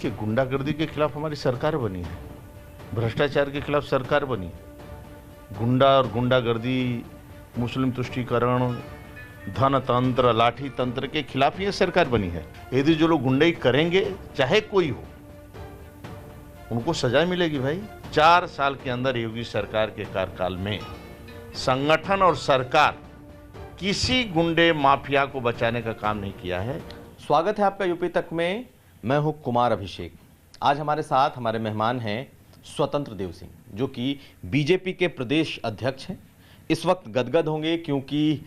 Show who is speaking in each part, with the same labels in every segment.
Speaker 1: देखिए, गुंडागर्दी के खिलाफ हमारी सरकार बनी है, भ्रष्टाचार के खिलाफ सरकार बनी है। गुंडा और गुंडागर्दी, मुस्लिम तुष्टीकरण, धन तंत्र, लाठी तंत्र के खिलाफ ये सरकार बनी है। यदि जो लोग गुंडाई करेंगे, चाहे कोई हो, उनको सजा मिलेगी भाई। 4 साल के अंदर योगी सरकार के कार्यकाल में संगठन और सरकार किसी गुंडे माफिया को बचाने का काम नहीं किया है।
Speaker 2: स्वागत है आपका यूपी तक में। मैं हूं कुमार अभिषेक। आज हमारे साथ हमारे मेहमान हैं स्वतंत्र देव सिंह, जो कि बीजेपी के प्रदेश अध्यक्ष हैं। इस वक्त गदगद होंगे क्योंकि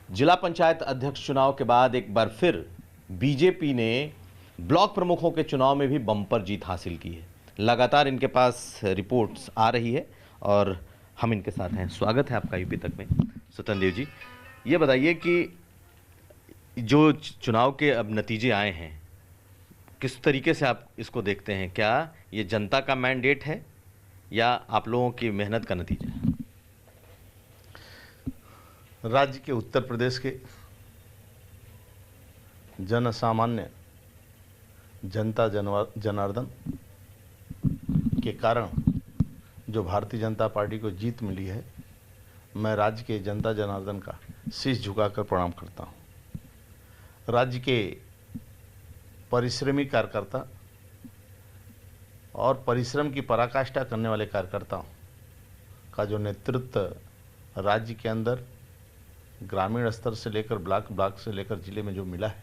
Speaker 2: जिला पंचायत अध्यक्ष चुनाव के बाद एक बार फिर बीजेपी ने ब्लॉक प्रमुखों के चुनाव में भी बम्पर जीत हासिल की है। लगातार इनके पास रिपोर्ट्स आ रही है और हम इनके साथ हैं। स्वागत है आपका यूपी तक में। स्वतंत्र देव जी, ये बताइए कि जो चुनाव के अब नतीजे आए हैं, किस तरीके से आप इसको देखते हैं? क्या ये जनता का मैंडेट है या आप लोगों की मेहनत का नतीजा है?
Speaker 1: राज्य के उत्तर प्रदेश के जन सामान्य जनता जनार्दन के कारण जो भारतीय जनता पार्टी को जीत मिली है, मैं राज्य के जनता जनार्दन का शीश झुकाकर प्रणाम करता हूं। राज्य के परिश्रमी कार्यकर्ता और परिश्रम की पराकाष्ठा करने वाले कार्यकर्ताओं का जो नेतृत्व राज्य के अंदर ग्रामीण स्तर से लेकर ब्लॉक से लेकर जिले में जो मिला है,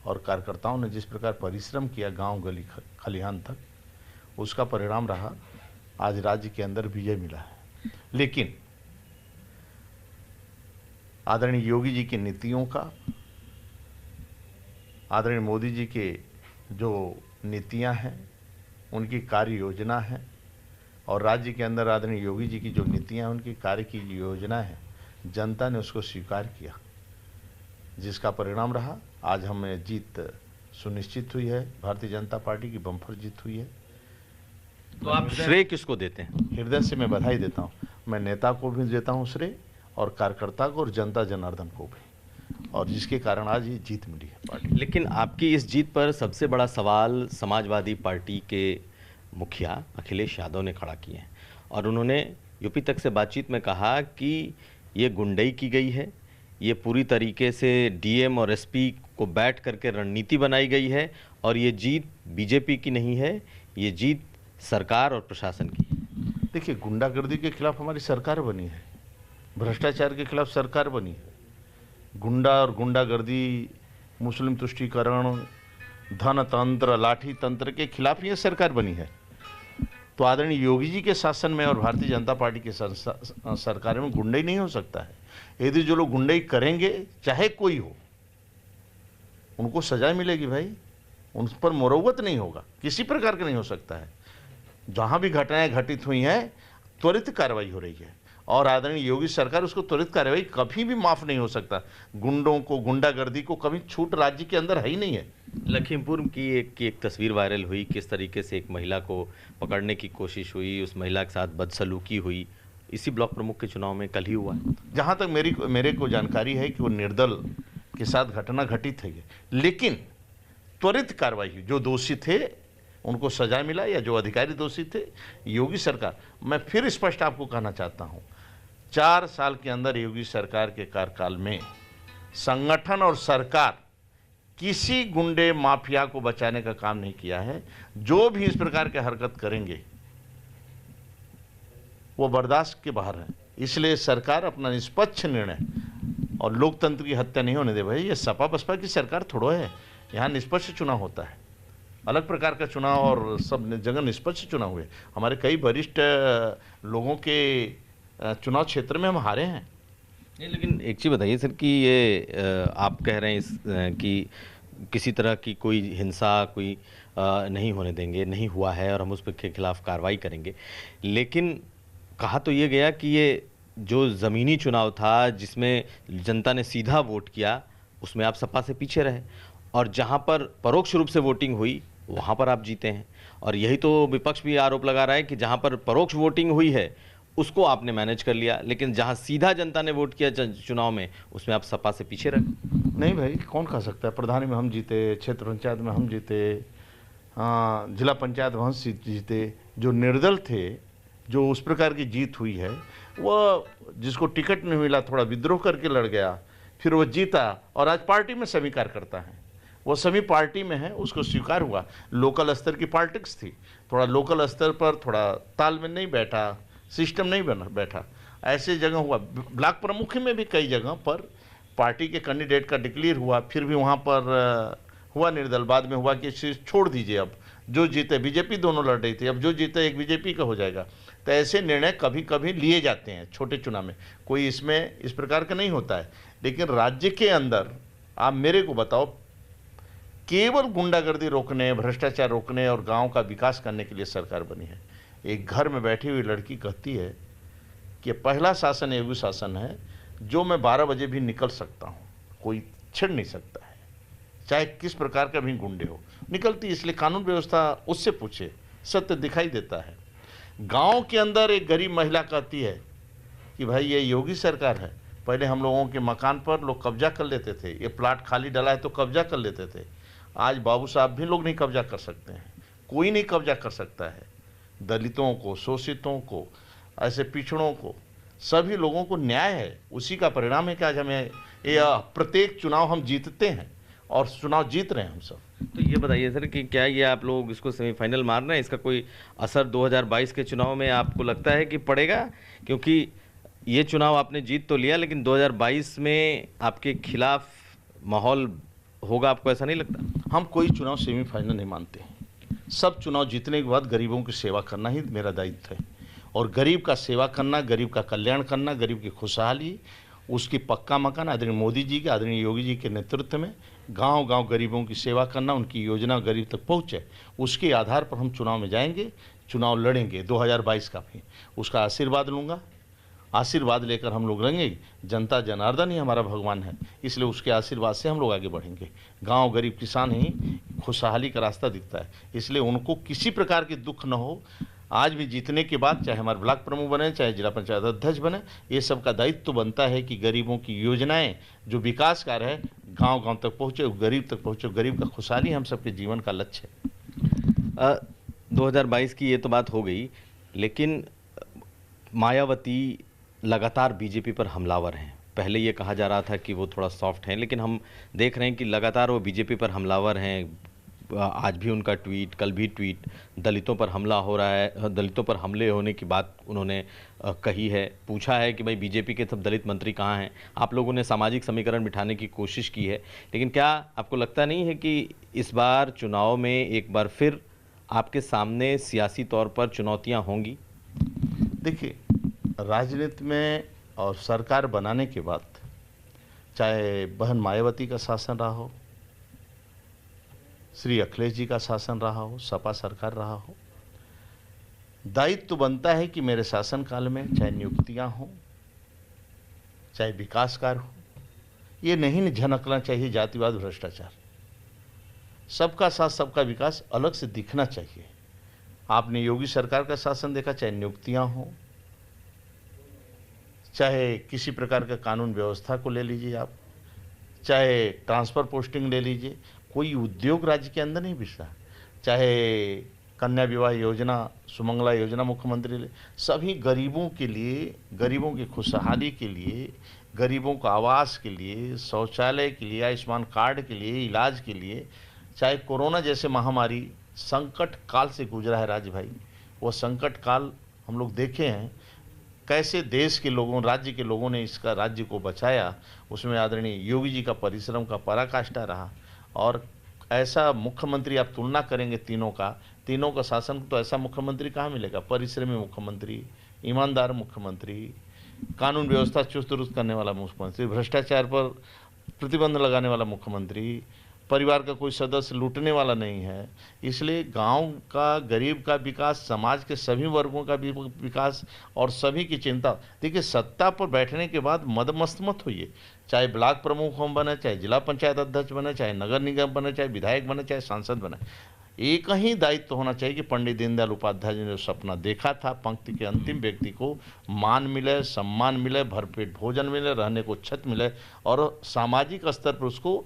Speaker 1: और कार्यकर्ताओं ने जिस प्रकार परिश्रम किया गांव गली खलिहान तक, उसका परिणाम रहा आज राज्य के अंदर विजय मिला है। लेकिन आदरणीय योगी जी की नीतियों का, आदरणीय मोदी जी के जो नीतियां हैं, उनकी कार्य योजना है, और राज्य के अंदर आदरणीय योगी जी की जो नीतियां, उनकी कार्य की योजना है, जनता ने उसको स्वीकार किया, जिसका परिणाम रहा आज हमें जीत सुनिश्चित हुई है। भारतीय जनता पार्टी की बम्पर जीत हुई है।
Speaker 2: तो आप श्रेय किसको देते हैं?
Speaker 1: हृदय से मैं बधाई देता हूं। मैं नेता को भी देता हूं श्रेय, और कार्यकर्ता को और जनता जनार्दन को भी, और जिसके कारण आज ये जीत मिली है पार्टी।
Speaker 2: लेकिन आपकी इस जीत पर सबसे बड़ा सवाल समाजवादी पार्टी के मुखिया अखिलेश यादव ने खड़ा किए हैं, और उन्होंने यूपी तक से बातचीत में कहा कि ये गुंडई की गई है, ये पूरी तरीके से डीएम और एसपी को बैठ करके रणनीति बनाई गई है, और ये जीत बीजेपी की नहीं है, ये जीत सरकार और प्रशासन की है।
Speaker 1: देखिए, गुंडागर्दी के खिलाफ हमारी सरकार बनी है, भ्रष्टाचार के खिलाफ सरकार बनी है। गुंडा और गुंडागर्दी, मुस्लिम तुष्टीकरण, धन तंत्र, लाठी तंत्र के खिलाफ ये सरकार बनी है। तो आदरणीय योगी जी के शासन में और भारतीय जनता पार्टी के सरकार में गुंडाई नहीं हो सकता है। यदि जो लोग गुंडाई करेंगे, चाहे कोई हो, उनको सजा मिलेगी भाई। उन पर मुरव्वत नहीं होगा, किसी प्रकार का नहीं हो सकता है। जहां भी घटनाएं घटित हुई हैं, त्वरित कार्रवाई हो रही है, और आदरणीय योगी सरकार उसको त्वरित कार्रवाई कभी भी माफ नहीं हो सकता। गुंडों को, गुंडागर्दी को कभी छूट राज्य के अंदर है ही नहीं है।
Speaker 2: लखीमपुर की एक तस्वीर वायरल हुई, किस तरीके से एक महिला को पकड़ने की कोशिश हुई, उस महिला के साथ बदसलूकी हुई। इसी ब्लॉक प्रमुख के चुनाव में कल ही हुआ है।
Speaker 1: जहाँ तक मेरे को जानकारी है कि वो निर्दल के साथ घटना घटित है, लेकिन त्वरित कार्रवाई हुई। जो दोषी थे उनको सजा मिला, या जो अधिकारी दोषी थे, योगी सरकार, मैं फिर स्पष्ट आपको कहना चाहता हूँ, 4 साल के अंदर योगी सरकार के कार्यकाल में संगठन और सरकार किसी गुंडे माफिया को बचाने का काम नहीं किया है। जो भी इस प्रकार के हरकत करेंगे वो बर्दाश्त के बाहर है। इसलिए सरकार अपना निष्पक्ष निर्णय, और लोकतंत्र की हत्या नहीं होने दे भाई। ये सपा बसपा की सरकार थोड़ो है, यहाँ निष्पक्ष चुनाव होता है, अलग प्रकार का चुनाव, और सब जगह निष्पक्ष चुनाव हुए। हमारे कई वरिष्ठ लोगों के चुनाव क्षेत्र में हम हारे हैं।
Speaker 2: नहीं, लेकिन एक चीज़ बताइए सर कि ये आप कह रहे हैं कि किसी तरह की कोई हिंसा कोई नहीं होने देंगे, नहीं हुआ है, और हम उस के खिलाफ कार्रवाई करेंगे। लेकिन कहा तो ये गया कि ये जो ज़मीनी चुनाव था, जिसमें जनता ने सीधा वोट किया, उसमें आप सपा से पीछे रहे, और जहाँ पर परोक्ष रूप से वोटिंग हुई वहाँ पर आप जीते हैं। और यही तो विपक्ष भी आरोप लगा रहा है कि जहाँ पर परोक्ष वोटिंग हुई है उसको आपने मैनेज कर लिया, लेकिन जहाँ सीधा जनता ने वोट किया चुनाव में, उसमें आप सपा से पीछे रहे।
Speaker 1: नहीं भाई, कौन कह सकता है? प्रधानी में हम जीते, क्षेत्र पंचायत में हम जीते, जिला पंचायत भवन सीट जीते, जो निर्दल थे, जो उस प्रकार की जीत हुई है, वह जिसको टिकट नहीं मिला थोड़ा विद्रोह करके लड़ गया, फिर वो जीता और आज पार्टी में सभी कार्यकर्ता हैं, वो सभी पार्टी में है, उसको स्वीकार हुआ। लोकल स्तर की पॉलिटिक्स थी, थोड़ा लोकल स्तर पर थोड़ा तालमेल नहीं बैठा, सिस्टम नहीं बना बैठा, ऐसे जगह हुआ। ब्लॉक प्रमुख में भी कई जगह पर पार्टी के कैंडिडेट का डिक्लेयर हुआ, फिर भी वहाँ पर हुआ निर्दल, बाद में हुआ कि इसे छोड़ दीजिए, अब जो जीते, बीजेपी दोनों लड़ रही थी, अब जो जीते एक बीजेपी का हो जाएगा। तो ऐसे निर्णय कभी कभी लिए जाते हैं छोटे चुनाव में, कोई इसमें इस प्रकार का नहीं होता है। लेकिन राज्य के अंदर आप मेरे को बताओ, केवल गुंडागर्दी रोकने, भ्रष्टाचार रोकने और गांव का विकास करने के लिए सरकार बनी है। एक घर में बैठी हुई लड़की कहती है कि पहला शासन योगी शासन है, जो मैं 12 बजे भी निकल सकता हूँ, कोई छेड़ नहीं सकता है, चाहे किस प्रकार का भी गुंडे हो, निकलती। इसलिए कानून व्यवस्था उससे पूछे, सत्य दिखाई देता है। गांव के अंदर एक गरीब महिला कहती है कि भाई ये योगी सरकार है, पहले हम लोगों के मकान पर लोग कब्जा कर लेते थे, ये प्लाट खाली डला है तो कब्जा कर लेते थे, आज बाबू साहब भी लोग नहीं कब्जा कर सकते हैं, कोई नहीं कब्जा कर सकता है। दलितों को, शोषितों को, ऐसे पिछड़ों को, सभी लोगों को न्याय है। उसी का परिणाम है कि आज हमें ये प्रत्येक चुनाव हम जीतते हैं और चुनाव जीत रहे हैं हम सब।
Speaker 2: तो ये बताइए सर कि क्या ये आप लोग इसको सेमीफाइनल मान रहे हैं, इसका कोई असर 2022 के चुनाव में आपको लगता है कि पड़ेगा? क्योंकि ये चुनाव आपने जीत तो लिया, लेकिन 2022 में आपके खिलाफ माहौल होगा, आपको ऐसा नहीं लगता?
Speaker 1: हम कोई चुनाव सेमीफाइनल नहीं मानते हैं। सब चुनाव जीतने के बाद गरीबों की सेवा करना ही मेरा दायित्व है, और गरीब का सेवा करना, गरीब का कल्याण करना, गरीब की खुशहाली, उसकी पक्का मकान आदरणीय मोदी जी के, आदरणीय योगी जी के नेतृत्व में गांव गांव गरीबों की सेवा करना, उनकी योजना गरीब तक पहुंचे, उसके आधार पर हम चुनाव में जाएंगे, चुनाव लड़ेंगे 2022 का भी। उसका आशीर्वाद लूँगा, आशीर्वाद लेकर हम लोग रहेंगे। जनता जनार्दन ही हमारा भगवान है, इसलिए उसके आशीर्वाद से हम लोग आगे बढ़ेंगे। गांव गरीब किसान ही खुशहाली का रास्ता दिखता है, इसलिए उनको किसी प्रकार की दुख न हो। आज भी जीतने के बाद चाहे हमारे ब्लॉक प्रमुख बने, चाहे जिला पंचायत अध्यक्ष बने, ये सब का दायित्व तो बनता है कि गरीबों की योजनाएं, जो विकास कार्य है, गांव गांव तक पहुंचे, गरीब तक पहुंचे। गरीब का खुशहाली हम सबके जीवन का लक्ष्य है।
Speaker 2: 2022 की ये तो बात हो गई, लेकिन मायावती लगातार बीजेपी पर हमलावर हैं। पहले ये कहा जा रहा था कि वो थोड़ा सॉफ्ट हैं, लेकिन हम देख रहे हैं कि लगातार वो बीजेपी पर हमलावर हैं। आज भी उनका ट्वीट, कल भी ट्वीट, दलितों पर हमला हो रहा है, दलितों पर हमले होने की बात उन्होंने कही है। पूछा है कि भाई बीजेपी के सब दलित मंत्री कहाँ हैं? आप लोगों ने सामाजिक समीकरण बिठाने की कोशिश की है, लेकिन क्या आपको लगता नहीं है कि इस बार चुनाव में एक बार फिर आपके सामने सियासी तौर पर चुनौतियाँ होंगी?
Speaker 1: देखिए, राजनीति में और सरकार बनाने के बाद, चाहे बहन मायावती का शासन रहा हो, श्री अखिलेश जी का शासन रहा हो, सपा सरकार रहा हो, दायित्व तो बनता है कि मेरे शासनकाल में चाहे नियुक्तियां हों, चाहे विकास कार्य हो, ये नहीं झनकना चाहिए जातिवाद, भ्रष्टाचार। सबका साथ सबका विकास अलग से दिखना चाहिए। आपने योगी सरकार का शासन देखा, चाहे नियुक्तियां हों, चाहे किसी प्रकार का कानून व्यवस्था को ले लीजिए आप, चाहे ट्रांसफ़र पोस्टिंग ले लीजिए, कोई उद्योग राज्य के अंदर नहीं बिछड़ा, चाहे कन्या विवाह योजना, सुमंगला योजना मुख्यमंत्री ले, सभी गरीबों के लिए, गरीबों की खुशहाली के लिए, गरीबों को आवास के लिए, शौचालय के लिए, आयुष्मान कार्ड के लिए, इलाज के लिए, चाहे कोरोना जैसे महामारी संकट काल से गुजरा है राज भाई, वो संकट काल हम लोग देखे हैं, कैसे देश के लोगों, राज्य के लोगों ने इसका राज्य को बचाया, उसमें आदरणीय योगी जी का परिश्रम का पराकाष्ठा रहा। और ऐसा मुख्यमंत्री आप तुलना करेंगे तीनों का शासन, तो ऐसा मुख्यमंत्री कहाँ मिलेगा? परिश्रमी मुख्यमंत्री, ईमानदार मुख्यमंत्री, कानून व्यवस्था चुस्त दुरुस्त करने वाला मुख्यमंत्री, भ्रष्टाचार पर प्रतिबंध लगाने वाला मुख्यमंत्री, परिवार का कोई सदस्य लूटने वाला नहीं है। इसलिए गांव का, गरीब का विकास, समाज के सभी वर्गों का भी विकास और सभी की चिंता। देखिए, सत्ता पर बैठने के बाद मदमस्त मत होइए, चाहे ब्लॉक प्रमुख हम बने, चाहे जिला पंचायत अध्यक्ष बने, चाहे नगर निगम बने, चाहे विधायक बने, चाहे सांसद बने, एक ही दायित्व होना चाहिए कि पंडित दीनदयाल उपाध्याय जी ने जो सपना देखा था, पंक्ति के अंतिम व्यक्ति को मान मिले, सम्मान मिले, भरपेट भोजन मिले, रहने को छत मिले और सामाजिक स्तर पर उसको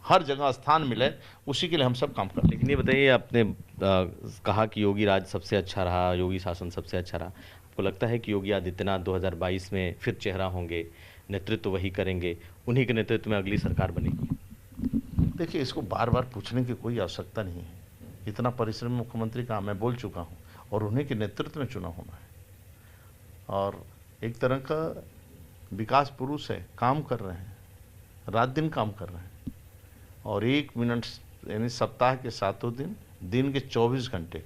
Speaker 1: हर जगह स्थान मिले, उसी के लिए हम सब काम करते हैं।
Speaker 2: लेकिन ये बताइए, आपने कहा कि योगी राज सबसे अच्छा रहा, योगी शासन सबसे अच्छा रहा। आपको लगता है कि योगी आदित्यनाथ 2022 में फिर चेहरा होंगे, नेतृत्व वही करेंगे, उन्हीं के नेतृत्व में अगली सरकार बनेगी?
Speaker 1: देखिए, इसको बार बार पूछने की कोई आवश्यकता नहीं है। इतना परिश्रमी मुख्यमंत्री का मैं बोल चुका हूँ और उन्हीं के नेतृत्व में चुनाव होना है। और एक तरह का विकास पुरुष है, काम कर रहे हैं, रात दिन काम कर रहे हैं। और 1 मिनट यानी सप्ताह के 7 दिन, दिन के 24 घंटे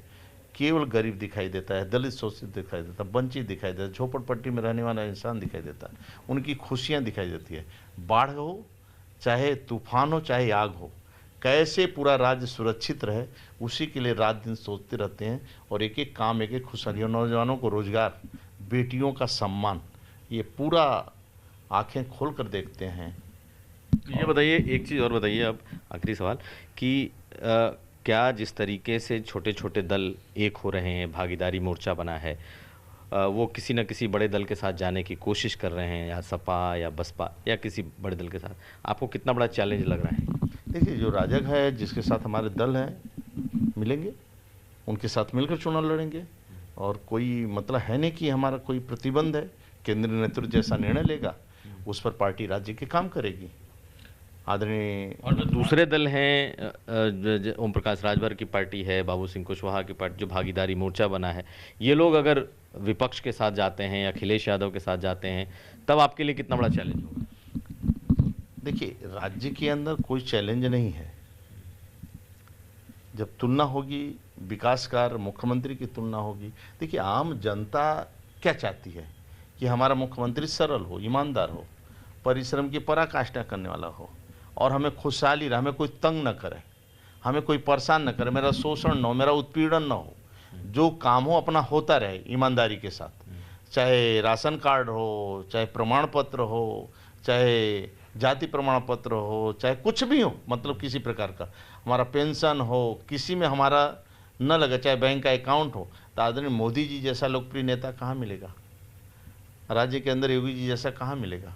Speaker 1: केवल गरीब दिखाई देता है, दलित शोषित दिखाई देता है, वंचित दिखाई देता है, झोपड़पट्टी में रहने वाला इंसान दिखाई देता है, उनकी खुशियाँ दिखाई देती है। बाढ़ हो, चाहे तूफान हो, चाहे आग हो, कैसे पूरा राज्य सुरक्षित रहे, उसी के लिए रात दिन सोचते रहते हैं। और एक एक काम, एक एक खुशहाली, नौजवानों को रोजगार, बेटियों का सम्मान, ये पूरा आंखें खोल कर देखते हैं।
Speaker 2: ये बताइए, एक चीज़ और बताइए, अब आखिरी सवाल कि क्या जिस तरीके से छोटे छोटे दल एक हो रहे हैं, भागीदारी मोर्चा बना है, वो किसी न किसी बड़े दल के साथ जाने की कोशिश कर रहे हैं, या सपा या बसपा या किसी बड़े दल के साथ, आपको कितना बड़ा चैलेंज लग रहा है?
Speaker 1: देखिए, जो राजग है, जिसके साथ हमारे दल हैं, मिलेंगे, उनके साथ मिलकर चुनाव लड़ेंगे। और कोई मतलब है नहीं कि हमारा कोई प्रतिबंध है। केंद्रीय नेतृत्व जैसा निर्णय लेगा, उस पर पार्टी राज्य के काम करेगी। आदरणीय
Speaker 2: और जो दूसरे दल हैं, ओम प्रकाश राजभर की पार्टी है, बाबू सिंह कुशवाहा की पार्टी, जो भागीदारी मोर्चा बना है, ये लोग अगर विपक्ष के साथ जाते हैं या अखिलेश यादव के साथ जाते हैं, तब आपके लिए कितना बड़ा चैलेंज होगा?
Speaker 1: देखिए, राज्य के अंदर कोई चैलेंज नहीं है। जब तुलना होगी विकास कार्य, मुख्यमंत्री की तुलना होगी। देखिए, आम जनता क्या चाहती है कि हमारा मुख्यमंत्री सरल हो, ईमानदार हो, परिश्रम की पराकाष्ठा करने वाला हो, और हमें खुशहाली रहे, हमें कोई तंग न करे, हमें कोई परेशान न करे, मेरा शोषण न हो, मेरा उत्पीड़न न हो, जो काम हो अपना होता रहे ईमानदारी के साथ। चाहे राशन कार्ड हो, चाहे प्रमाण पत्र हो, चाहे जाति प्रमाण पत्र हो, चाहे कुछ भी हो, मतलब किसी प्रकार का हमारा पेंशन हो, किसी में हमारा न लगे, चाहे बैंक का अकाउंट हो। तो आदरणीय मोदी जी जैसा लोकप्रिय नेता कहाँ मिलेगा, राज्य के अंदर योगी जी जैसा कहाँ मिलेगा।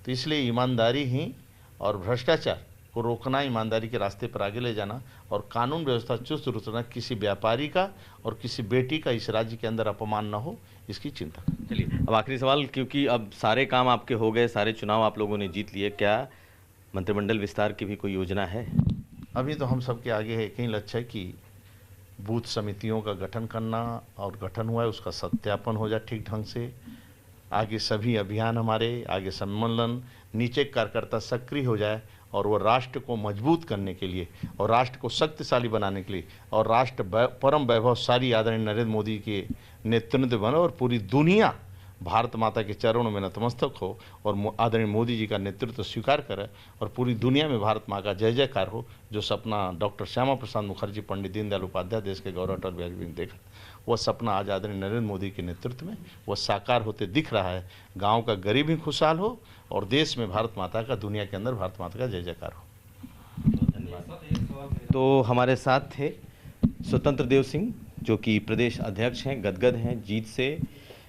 Speaker 1: तो इसलिए ईमानदारी ही और भ्रष्टाचार को रोकना, ईमानदारी के रास्ते पर आगे ले जाना, और कानून व्यवस्था चुस्त रखना, किसी व्यापारी का और किसी बेटी का इस राज्य के अंदर अपमान न हो, इसकी चिंता।
Speaker 2: चलिए, अब आखिरी सवाल, क्योंकि अब सारे काम आपके हो गए, सारे चुनाव आप लोगों ने जीत लिए, क्या मंत्रिमंडल विस्तार की भी कोई योजना है?
Speaker 1: अभी तो हम सबके आगे है एक ही लक्ष्य है कि बूथ समितियों का गठन करना, और गठन हुआ है उसका सत्यापन हो जाए ठीक ढंग से। आगे सभी अभियान हमारे, आगे सम्मेलन, नीचे कार्यकर्ता सक्रिय हो जाए, और वो राष्ट्र को मजबूत करने के लिए, और राष्ट्र को शक्तिशाली बनाने के लिए, और राष्ट्र परम वैभवशाली आदरणीय नरेंद्र मोदी के नेतृत्व बने, और पूरी दुनिया भारत माता के चरणों में नतमस्तक हो, और आदरणीय मोदी जी का नेतृत्व स्वीकार करे, और पूरी दुनिया में भारत माँ का जय जयकार हो। जो सपना डॉक्टर श्यामा प्रसाद मुखर्जी, पंडित दीनदयाल उपाध्याय, देश के गौरव अटल बिहारी ने देखा, वह सपना आज आदरणीय नरेंद्र मोदी के नेतृत्व में वह साकार होते दिख रहा है। गांव का गरीब भी खुशहाल हो, और देश में भारत माता का, दुनिया के अंदर भारत माता का जय जयकार हो।
Speaker 2: धन्यवाद। तो हमारे साथ थे स्वतंत्र देव सिंह, जो कि प्रदेश अध्यक्ष हैं, गदगद हैं जीत से,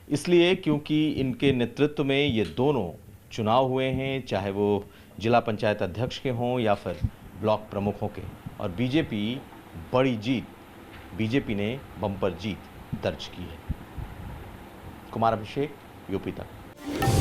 Speaker 2: इसलिए क्योंकि इनके नेतृत्व में ये दोनों चुनाव हुए हैं, चाहे वो जिला पंचायत अध्यक्ष के हों या फिर ब्लॉक प्रमुखों के, और बीजेपी बड़ी जीत, बीजेपी ने बम्पर जीत दर्ज की है। कुमार अभिषेक, यूपी तक।